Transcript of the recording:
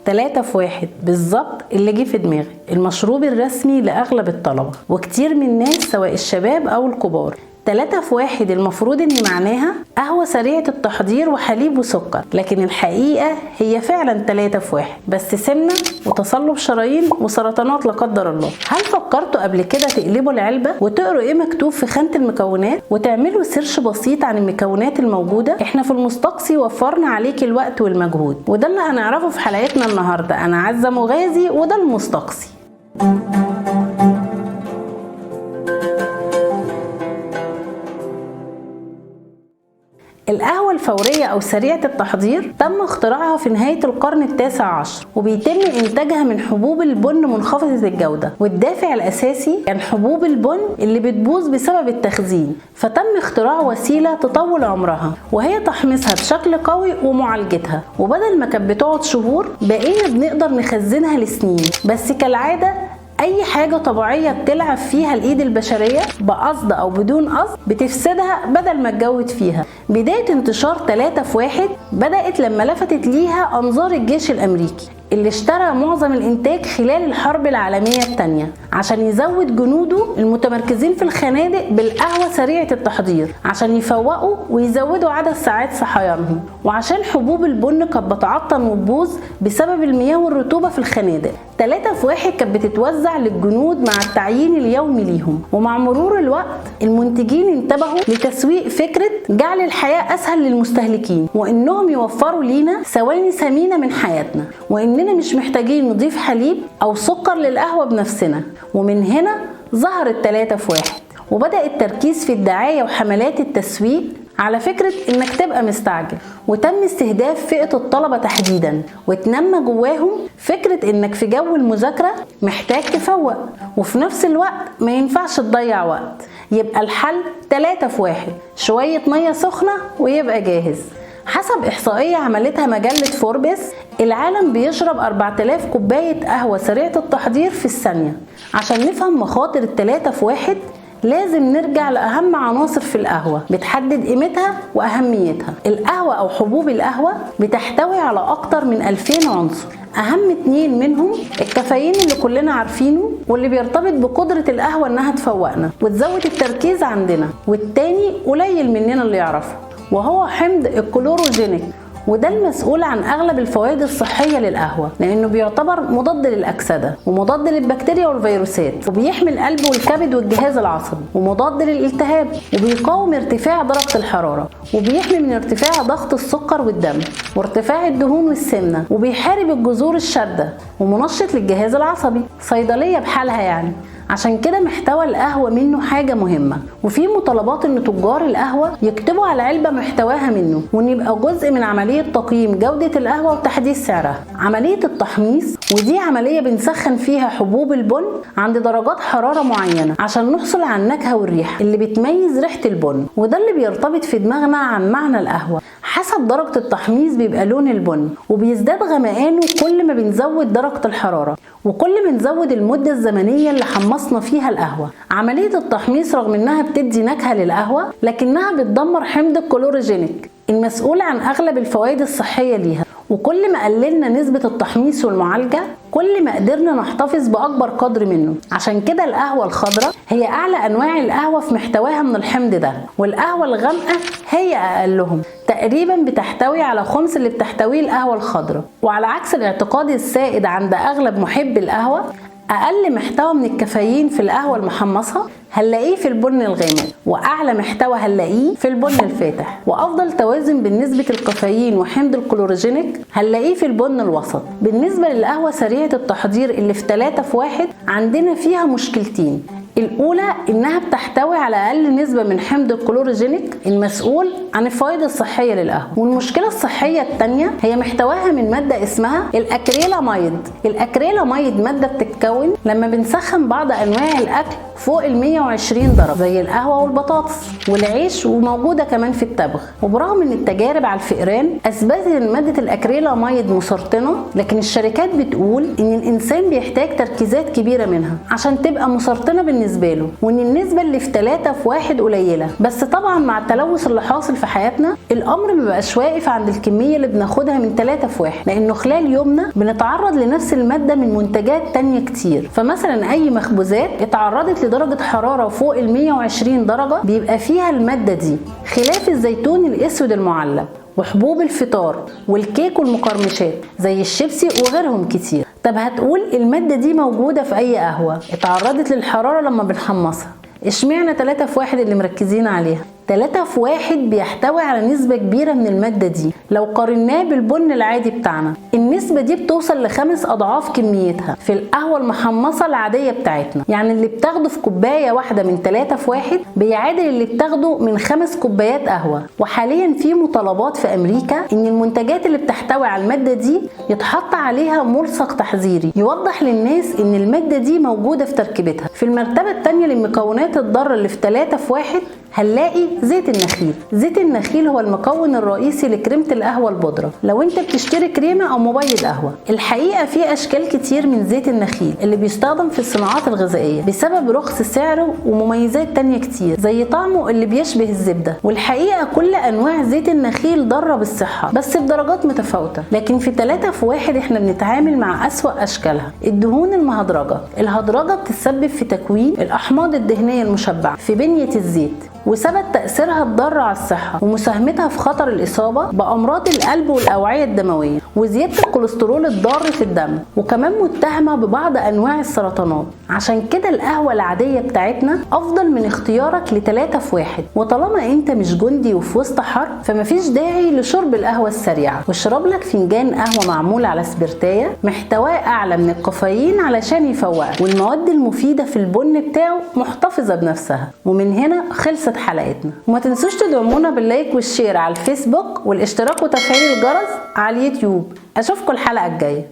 3 في 1 بالظبط اللي جه في دماغي، المشروب الرسمي لأغلب الطلبة وكتير من الناس سواء الشباب أو الكبار. 3 في 1 المفروض ان معناها قهوة سريعة التحضير وحليب وسكر، لكن الحقيقة هي فعلا 3 في 1، بس سمنة وتصلب شرايين وسرطانات لا قدر الله. هل فكرتوا قبل كده تقلبوا العلبة وتقروا ايه مكتوب في خانة المكونات وتعملوا سيرش بسيط عن المكونات الموجودة؟ احنا في المستقصي وفرنا عليك الوقت والمجهود، وده اللي هنعرفه في حلقتنا النهاردة. انا عزة مغازي وده المستقصي. القهوة الفورية أو سريعة التحضير تم اختراعها في نهاية القرن التاسع عشر، وبيتم إنتاجها من حبوب البن منخفضة الجودة، والدافع الأساسي كان حبوب البن اللي بتبوظ بسبب التخزين، فتم اختراع وسيلة تطول عمرها وهي تحميصها بشكل قوي ومعالجتها، وبدل ما كانت بتقعد شهور بقينا بنقدر نخزنها لسنين. بس كالعادة اي حاجة طبيعية بتلعب فيها الايد البشرية بقصد او بدون قصد بتفسدها بدل ما تجود فيها. بداية انتشار 3 في 1 بدأت لما لفتت ليها انظار الجيش الامريكي اللي اشترى معظم الانتاج خلال الحرب العالمية الثانية عشان يزود جنوده المتمركزين في الخنادق بالقهوة سريعة التحضير عشان يفوقوا ويزودوا عدد ساعات صحيانهم، وعشان حبوب البن كانت بتعطل وتبوظ بسبب المياه والرطوبة في الخنادق. 3 في 1 كانت بتتوزع للجنود مع التعيين اليومي ليهم، ومع مرور الوقت المنتجين انتبهوا لتسويق فكرة جعل الحياة اسهل للمستهلكين، وانهم يوفروا لينا ثواني ثمينة من حياتنا، واننا مش محتاجين نضيف حليب او سكر للقهوة بنفسنا. ومن هنا ظهر 3 في 1، وبدأ التركيز في الدعاية وحملات التسويق على فكرة انك تبقى مستعجل، وتم استهداف فئة الطلبة تحديدا، وتنمى جواهم فكرة انك في جو المذاكرة محتاج تفوق وفي نفس الوقت ما ينفعش تضيع وقت. يبقى الحل 3 في 1، شوية مية سخنة ويبقى جاهز. حسب إحصائية عملتها مجلة فوربس العالم بيشرب 4000 كوباية قهوة سريعة التحضير في الثانية. عشان نفهم مخاطر 3 في 1 لازم نرجع لأهم عناصر في القهوة بتحدد قيمتها وأهميتها. القهوة أو حبوب القهوة بتحتوي على أكتر من 2000 عنصر، أهم 2 منهم الكافيين اللي كلنا عارفينه واللي بيرتبط بقدرة القهوة إنها تفوقنا وتزود التركيز عندنا، والتاني قليل مننا اللي يعرفه وهو حمض الكلوروجينيك، وده المسؤول عن اغلب الفوائد الصحيه للقهوه لانه بيعتبر مضاد للاكسده ومضاد للبكتيريا والفيروسات، وبيحمي القلب والكبد والجهاز العصبي، ومضاد للالتهاب، وبيقاوم ارتفاع درجه الحراره، وبيحمي من ارتفاع ضغط السكر والدم وارتفاع الدهون والسمنه، وبيحارب الجذور الشاده، ومنشط للجهاز العصبي، صيدليه بحالها يعني. عشان كده محتوى القهوة منه حاجة مهمة، وفي مطالبات ان تجار القهوة يكتبوا على العلبة محتواها منه، وان يبقى جزء من عملية تقييم جودة القهوة وتحديد سعرها. عملية التحميص، ودي عملية بنسخن فيها حبوب البن عند درجات حرارة معينة عشان نحصل على النكهة والريحة اللي بتميز ريحة البن، وده اللي بيرتبط في دماغنا عن معنى القهوة. حسب درجة التحميص بيبقى لون البن، وبيزداد غمقانه كل ما بنزود درجة الحرارة وكل ما نزود المدة الزمنية اللي حمصنا فيها القهوة. عملية التحميص رغم انها بتدي نكهة للقهوة لكنها بتدمر حمض الكلوروجينيك المسؤول عن اغلب الفوائد الصحية ليها، وكل ما قللنا نسبة التحميص والمعالجة كل ما قدرنا نحتفظ بأكبر قدر منه. عشان كده القهوة الخضراء هي أعلى أنواع القهوة في محتواها من الحمض ده، والقهوة الغامقة هي أقلهم، تقريبا بتحتوي على خمس اللي بتحتويه القهوة الخضراء. وعلى عكس الاعتقاد السائد عند أغلب محب القهوة، أقل محتوى من الكافيين في القهوة المحمصة هنلاقيه في البن الغامق، واعلى محتوى هنلاقيه في البن الفاتح، وافضل توازن بالنسبه الكافيين وحمض الكلوروجينيك هنلاقيه في البن الوسط. بالنسبه للقهوه سريعه التحضير اللي في 3 في 1 عندنا فيها مشكلتين. الأولى إنها بتحتوي على أقل نسبة من حمض الكلوروجينيك المسؤول عن الفوائد الصحية للقهوة. والمشكلة الصحية الثانية هي محتواها من مادة اسمها الأكريلاميد. الأكريلاميد مادة بتتكون لما بنسخن بعض أنواع الأكل فوق ال 120 درجة زي القهوة والبطاطس والعيش، وموجودة كمان في التبغ. وبرغم إن التجارب على الفئران أثبتت إن مادة الأكريلاميد مسرطنة، لكن الشركات بتقول إن الإنسان بيحتاج تركيزات كبيرة منها عشان تبقى مسرطنة بالنسبة بالنسبة له، وان النسبة اللي في 3 في 1 قليلة. بس طبعا مع التلوث اللي حاصل في حياتنا الامر مبقاش واقف عند الكمية اللي بناخدها من 3 في 1، لانه خلال يومنا بنتعرض لنفس المادة من منتجات تانية كتير. فمثلا اي مخبوزات اتعرضت لدرجة حرارة فوق ال 120 درجة بيبقى فيها المادة دي، خلاف الزيتون الاسود المعلب وحبوب الفطار والكيك والمقرمشات زي الشيبسي وغيرهم كتير. طب هتقول المادة دي موجودة في اي قهوة اتعرضت للحرارة لما بنحمصها، اشمعنى 3 في 1 اللي مركزين عليها؟ 3 في 1 بيحتوي على نسبة كبيرة من المادة دي. لو قارناه بالبن العادي بتاعنا النسبة دي بتوصل ل5 أضعاف كميتها في القهوة المحمصة العادية بتاعتنا. يعني اللي بتاخده في كوباية واحدة من 3 في 1 بيعادل اللي بتاخده من 5 كوبايات قهوة. وحاليا في مطالبات في أمريكا إن المنتجات اللي بتحتوي على المادة دي يتحط عليها ملصق تحذيري يوضح للناس إن المادة دي موجودة في تركيبتها. في المرتبة الثانية للمكونات الضارة اللي في 3 في 1 هنلاقي زيت النخيل. زيت النخيل هو المكون الرئيسي لكريمة القهوة البودرة. لو انت بتشتري كريمة او مبيض قهوة، الحقيقة في اشكال كتير من زيت النخيل اللي بيستخدم في الصناعات الغذائية بسبب رخص سعره ومميزات تانية كتير زي طعمه اللي بيشبه الزبدة. والحقيقة كل انواع زيت النخيل ضارة بالصحة بس بدرجات متفاوتة. لكن في 3 في 1 احنا بنتعامل مع اسوأ اشكالها، الدهون المهدرجة. الهدرجة بتسبب في تكوين الاحماض الدهنية المشبعة في بنية الزيت، وثبت تأثيرها الضار على الصحة ومساهمتها في خطر الإصابة بأمراض القلب والأوعية الدموية وزيادة الكوليسترول الضار في الدم، وكمان متهمة ببعض أنواع السرطانات. عشان كده القهوة العادية بتاعتنا أفضل من اختيارك ل3 في 1. وطالما أنت مش جندي وفي وسط حر فمفيش داعي لشرب القهوة السريعة، واشرب لك فنجان قهوة معمول على سبرتاية محتواه أعلى من الكافيين علشان يفوقك، والمواد المفيدة في البن بتاعه محتفظة بنفسها. ومن هنا خلصت حلقتنا. وما تنسوش تدعمونا باللايك والشير على الفيسبوك والاشتراك وتفعيل الجرس على اليوتيوب. اشوفكم الحلقة الجاية.